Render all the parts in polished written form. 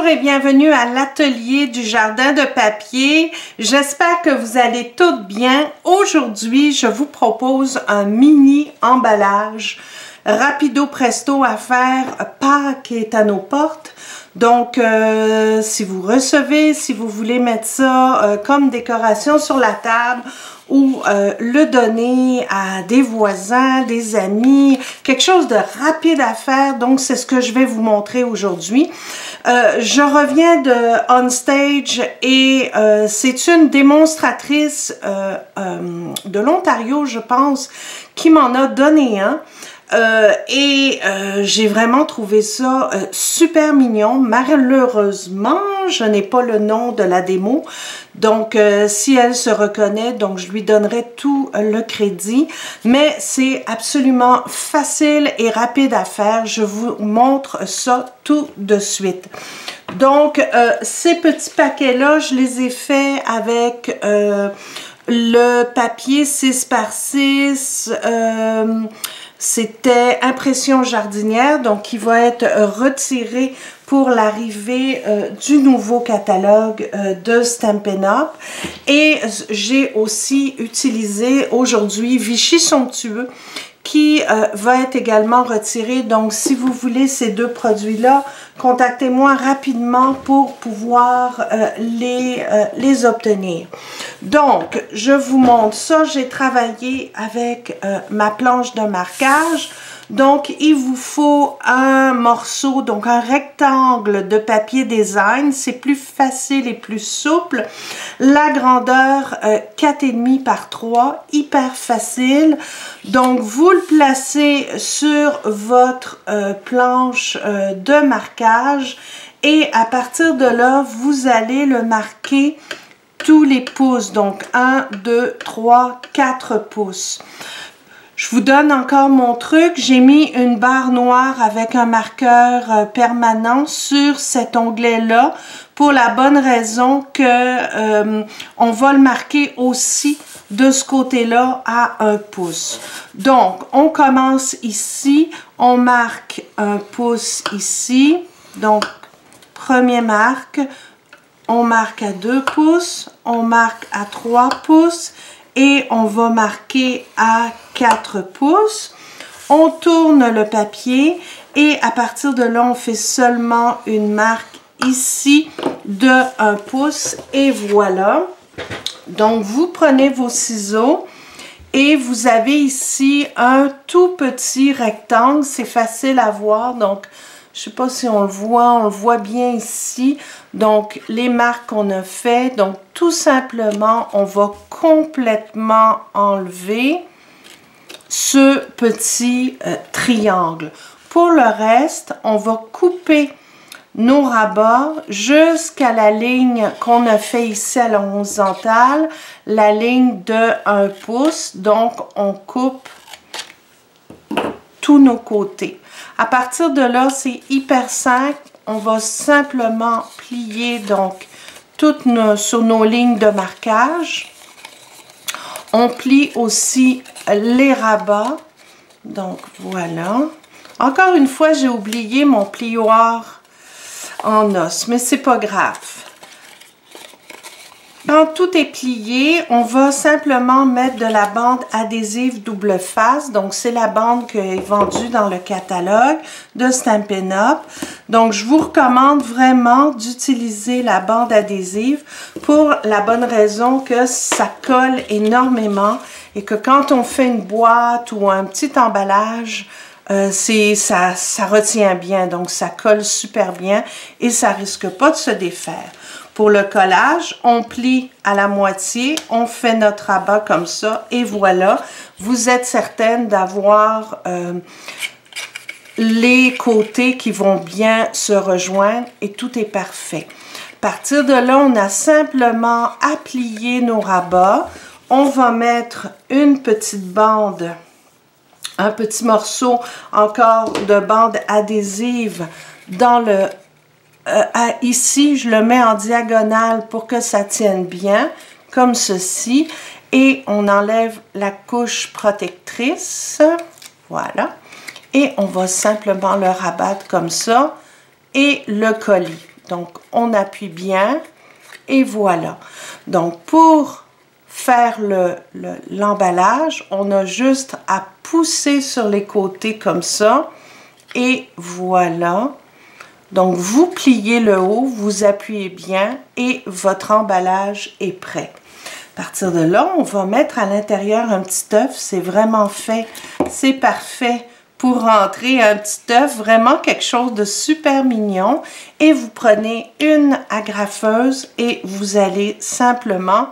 et bienvenue à l'atelier du jardin de papier. J'espère que vous allez toutes bien. Aujourd'hui, je vous propose un mini emballage rapido presto à faire. Pâques est à nos portes. Donc, si vous recevez, si vous voulez mettre ça comme décoration sur la table ou le donner à des voisins, des amis, quelque chose de rapide à faire. Donc, c'est ce que je vais vous montrer aujourd'hui. Je reviens de On Stage et c'est une démonstratrice de l'Ontario, je pense, qui m'en a donné un. J'ai vraiment trouvé ça super mignon. Malheureusement, je n'ai pas le nom de la démo. Donc, si elle se reconnaît, donc je lui donnerai tout le crédit. Mais c'est absolument facile et rapide à faire. Je vous montre ça tout de suite. Donc, ces petits paquets-là, je les ai faits avec le papier 6 par 6. C'était Impression jardinière, donc qui va être retiré pour l'arrivée du nouveau catalogue de Stampin' Up. Et j'ai aussi utilisé aujourd'hui Vichy Somptueux qui va être également retiré. Donc, si vous voulez ces deux produits-là, contactez-moi rapidement pour pouvoir les obtenir. Donc, je vous montre ça. J'ai travaillé avec ma planche de marquage. Donc, il vous faut un morceau, donc un rectangle de papier design. C'est plus facile et plus souple. La grandeur 4,5 par 3, hyper facile. Donc, vous le placez sur votre planche de marquage et à partir de là, vous allez le marquer tous les pouces. Donc, 1, 2, 3, 4 pouces. Je vous donne encore mon truc. J'ai mis une barre noire avec un marqueur permanent sur cet onglet-là pour la bonne raison que on va le marquer aussi de ce côté-là à 1 pouce. Donc, on commence ici. On marque 1 pouce ici. Donc, premier marque. On marque à 2 pouces. On marque à 3 pouces. Et on va marquer à 4 pouces. On tourne le papier et à partir de là, on fait seulement une marque ici de 1 pouce et voilà. Donc, vous prenez vos ciseaux et vous avez ici un tout petit rectangle. C'est facile à voir, donc je ne sais pas si on le voit bien ici. Donc, les marques qu'on a fait, donc tout simplement, on va complètement enlever ce petit triangle. Pour le reste, on va couper nos rabats jusqu'à la ligne qu'on a fait ici à l'horizontale, la ligne de 1 pouce. Donc, on coupe tous nos côtés. À partir de là, c'est hyper simple. On va simplement plier donc sur nos lignes de marquage. On plie aussi les rabats. Donc, voilà. Encore une fois, j'ai oublié mon plioir en os, mais c'est pas grave. Quand tout est plié, on va simplement mettre de la bande adhésive double face. Donc, c'est la bande qui est vendue dans le catalogue de Stampin' Up. Donc, je vous recommande vraiment d'utiliser la bande adhésive pour la bonne raison que ça colle énormément et que quand on fait une boîte ou un petit emballage, ça retient bien. Donc, ça colle super bien et ça risque pas de se défaire. Pour le collage, on plie à la moitié, on fait notre rabat comme ça et voilà, vous êtes certaine d'avoir les côtés qui vont bien se rejoindre et tout est parfait. À partir de là, on a simplement à plier nos rabats. On va mettre une petite bande, un petit morceau encore de bande adhésive dans le ici, je le mets en diagonale pour que ça tienne bien, comme ceci. Et on enlève la couche protectrice. Voilà. Et on va simplement le rabattre comme ça et le coller. Donc, on appuie bien et voilà. Donc, pour faire l'emballage, on a juste à pousser sur les côtés comme ça et voilà. Donc, vous pliez le haut, vous appuyez bien et votre emballage est prêt. À partir de là, on va mettre à l'intérieur un petit œuf. C'est vraiment fait, c'est parfait pour rentrer un petit œuf, vraiment quelque chose de super mignon. Et vous prenez une agrafeuse et vous allez simplement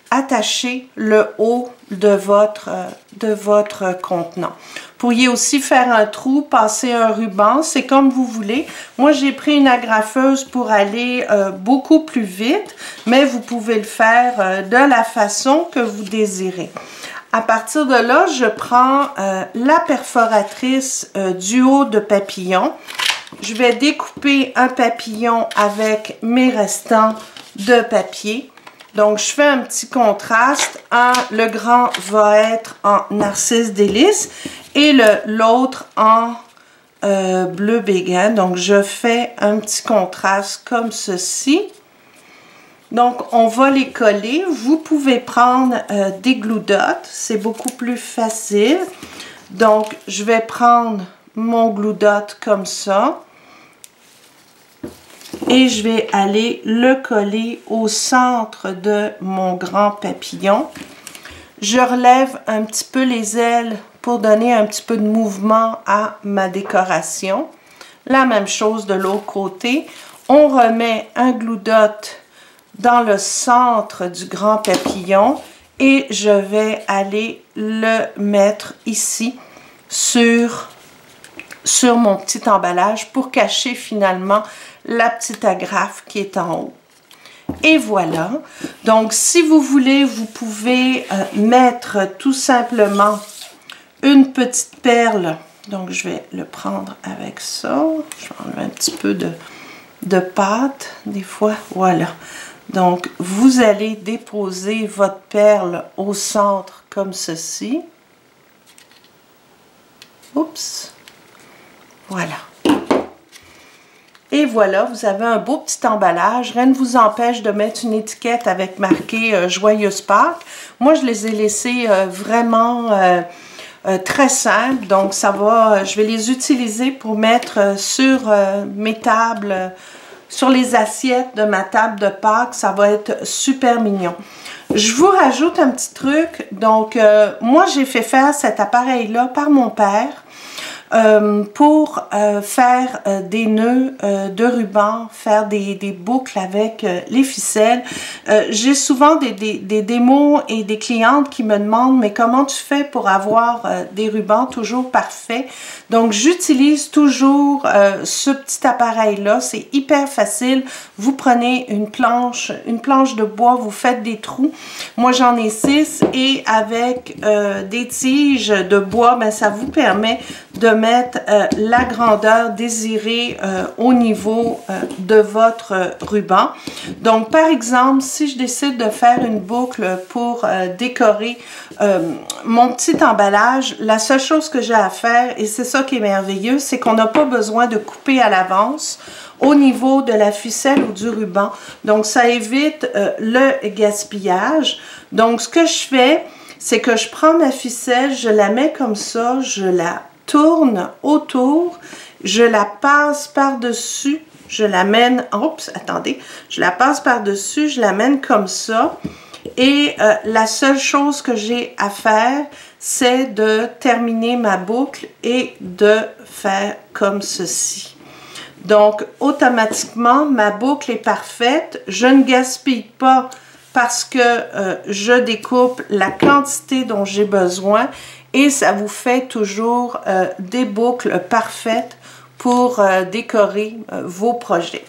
attacher le haut de votre contenant. Vous pourriez aussi faire un trou, passer un ruban, c'est comme vous voulez. Moi, j'ai pris une agrafeuse pour aller beaucoup plus vite, mais vous pouvez le faire de la façon que vous désirez. À partir de là, je prends la perforatrice du haut de papillon. Je vais découper un papillon avec mes restants de papier. Donc, je fais un petit contraste. Le grand va être en narcisse délice et l'autre en bleu béguin. Donc, je fais un petit contraste comme ceci. Donc, on va les coller. Vous pouvez prendre des glue dots. C'est beaucoup plus facile. Donc, je vais prendre mon glue dot comme ça. Et je vais aller le coller au centre de mon grand papillon. Je relève un petit peu les ailes pour donner un petit peu de mouvement à ma décoration. La même chose de l'autre côté. On remet un glue dot dans le centre du grand papillon et je vais aller le mettre ici sur mon petit emballage pour cacher finalement la petite agrafe qui est en haut. Et voilà. Donc, si vous voulez, vous pouvez mettre tout simplement une petite perle. Donc, je vais le prendre avec ça. Je vais enlever un petit peu de pâte, des fois. Voilà. Donc, vous allez déposer votre perle au centre comme ceci. Oups. Voilà. Et voilà, vous avez un beau petit emballage. Rien ne vous empêche de mettre une étiquette avec marqué Joyeuse Pâques. Moi, je les ai laissés vraiment très simples. Donc, ça va, je vais les utiliser pour mettre sur mes tables, sur les assiettes de ma table de Pâques. Ça va être super mignon. Je vous rajoute un petit truc. Donc, moi, j'ai fait faire cet appareil-là par mon père. Pour faire des nœuds de ruban, faire des boucles avec les ficelles. J'ai souvent des démos et des clientes qui me demandent « Mais comment tu fais pour avoir des rubans toujours parfaits? » Donc, j'utilise toujours ce petit appareil-là. C'est hyper facile. Vous prenez une planche de bois, vous faites des trous. Moi, j'en ai 6 et avec des tiges de bois, ben, ça vous permet de mettre la grandeur désirée au niveau de votre ruban. Donc, par exemple, si je décide de faire une boucle pour décorer mon petit emballage, la seule chose que j'ai à faire, et c'est ça qui est merveilleux, c'est qu'on n'a pas besoin de couper à l'avance au niveau de la ficelle ou du ruban. Donc, ça évite le gaspillage. Donc, ce que je fais, c'est que je prends ma ficelle, je la mets comme ça, je la tourne autour, je la passe par-dessus, je l'amène, oups, attendez, je la passe par-dessus, je l'amène comme ça. Et la seule chose que j'ai à faire, c'est de terminer ma boucle et de faire comme ceci. Donc, automatiquement, ma boucle est parfaite. Je ne gaspille pas parce que je découpe la quantité dont j'ai besoin et ça vous fait toujours des boucles parfaites pour décorer vos projets.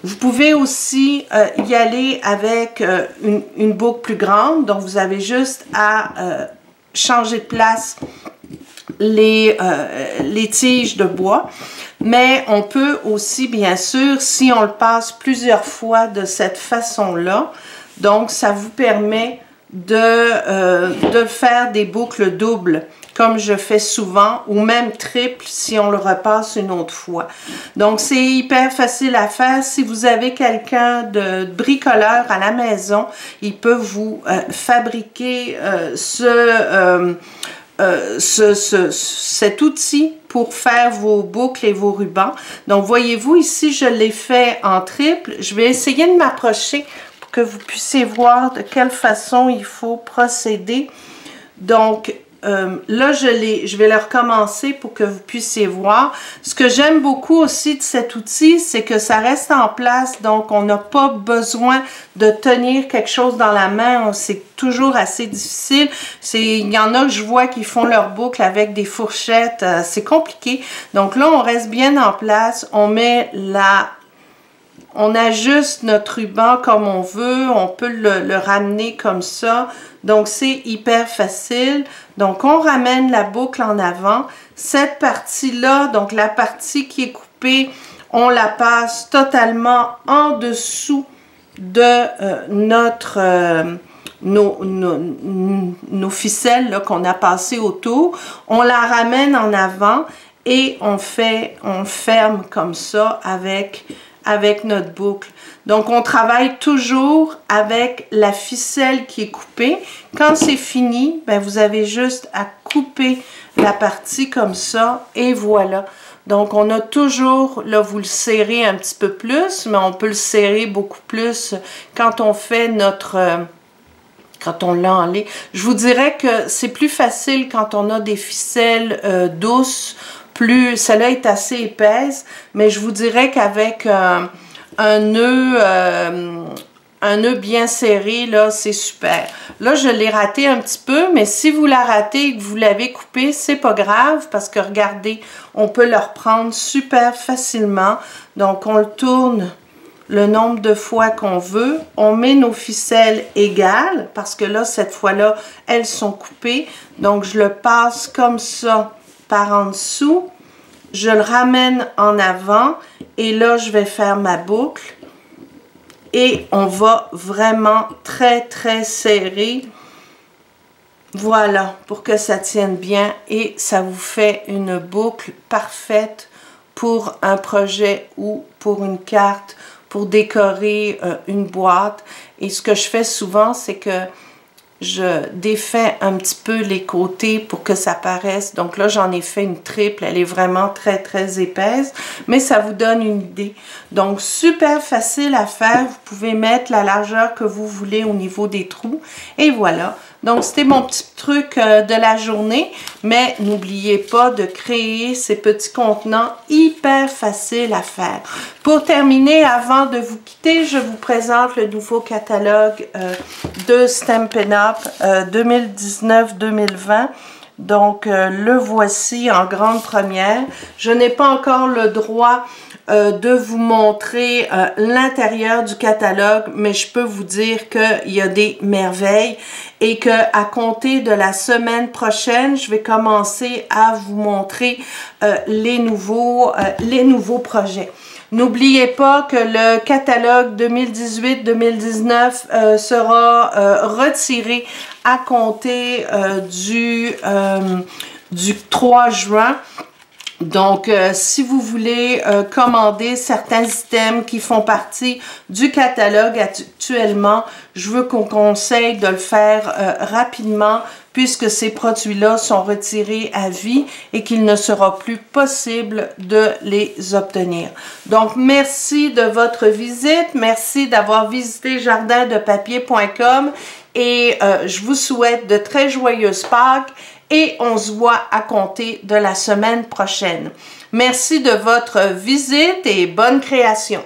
Vous pouvez aussi y aller avec une boucle plus grande, donc vous avez juste à changer de place les tiges de bois. Mais on peut aussi, bien sûr, si on le passe plusieurs fois de cette façon-là, donc ça vous permet de faire des boucles doubles, comme je fais souvent, ou même triple si on le repasse une autre fois. Donc, c'est hyper facile à faire. Si vous avez quelqu'un de bricoleur à la maison, il peut vous fabriquer cet outil pour faire vos boucles et vos rubans. Donc, voyez-vous, ici, je l'ai fait en triple. Je vais essayer de m'approcher pour que vous puissiez voir de quelle façon il faut procéder. Donc, là, je vais le recommencer pour que vous puissiez voir. Ce que j'aime beaucoup aussi de cet outil, c'est que ça reste en place, donc on n'a pas besoin de tenir quelque chose dans la main. C'est toujours assez difficile. Il y en a que je vois qui font leur boucle avec des fourchettes. C'est compliqué. Donc là, on reste bien en place. On ajuste notre ruban comme on veut, on peut le ramener comme ça. Donc, c'est hyper facile. Donc, on ramène la boucle en avant. Cette partie-là, donc la partie qui est coupée, on la passe totalement en dessous de nos ficelles qu'on a passées autour. On la ramène en avant et on ferme comme ça avec notre boucle. Donc, on travaille toujours avec la ficelle qui est coupée. Quand c'est fini, ben, vous avez juste à couper la partie comme ça et voilà. Donc, on a toujours, là, vous le serrez un petit peu plus, mais on peut le serrer beaucoup plus quand on fait quand on l'enlève. Je vous dirais que c'est plus facile quand on a des ficelles douces, celle-là est assez épaisse, mais je vous dirais qu'avec un nœud bien serré, là, c'est super. Là, je l'ai raté un petit peu, mais si vous la ratez et que vous l'avez coupé, c'est pas grave, parce que regardez, on peut le reprendre super facilement. Donc, on le tourne le nombre de fois qu'on veut. On met nos ficelles égales, parce que là, cette fois-là, elles sont coupées. Donc, je le passe comme ça par en dessous. Je le ramène en avant et là, je vais faire ma boucle et on va vraiment très, très serrer. Voilà, pour que ça tienne bien et ça vous fait une boucle parfaite pour un projet ou pour une carte, pour décorer une boîte. Et ce que je fais souvent, c'est que je défais un petit peu les côtés pour que ça paraisse. Donc là, j'en ai fait une triple. Elle est vraiment très, très épaisse, mais ça vous donne une idée. Donc, super facile à faire. Vous pouvez mettre la largeur que vous voulez au niveau des trous. Et voilà. Donc, c'était mon petit truc de la journée. Mais n'oubliez pas de créer ces petits contenants hyper faciles à faire. Pour terminer, avant de vous quitter, je vous présente le nouveau catalogue de Stampin' Up 2019-2020. Donc, le voici en grande première. Je n'ai pas encore le droit de vous montrer l'intérieur du catalogue, mais je peux vous dire qu'il y a des merveilles et que à compter de la semaine prochaine, je vais commencer à vous montrer les nouveaux projets. N'oubliez pas que le catalogue 2018-2019 sera retiré à compter du 3 juin. Donc, si vous voulez commander certains items qui font partie du catalogue actuellement, je veux qu'on conseille de le faire rapidement puisque ces produits-là sont retirés à vie et qu'il ne sera plus possible de les obtenir. Donc, merci de votre visite. Merci d'avoir visité jardindepapier.com et je vous souhaite de très joyeuses Pâques. Et on se voit à compter de la semaine prochaine. Merci de votre visite et bonne création.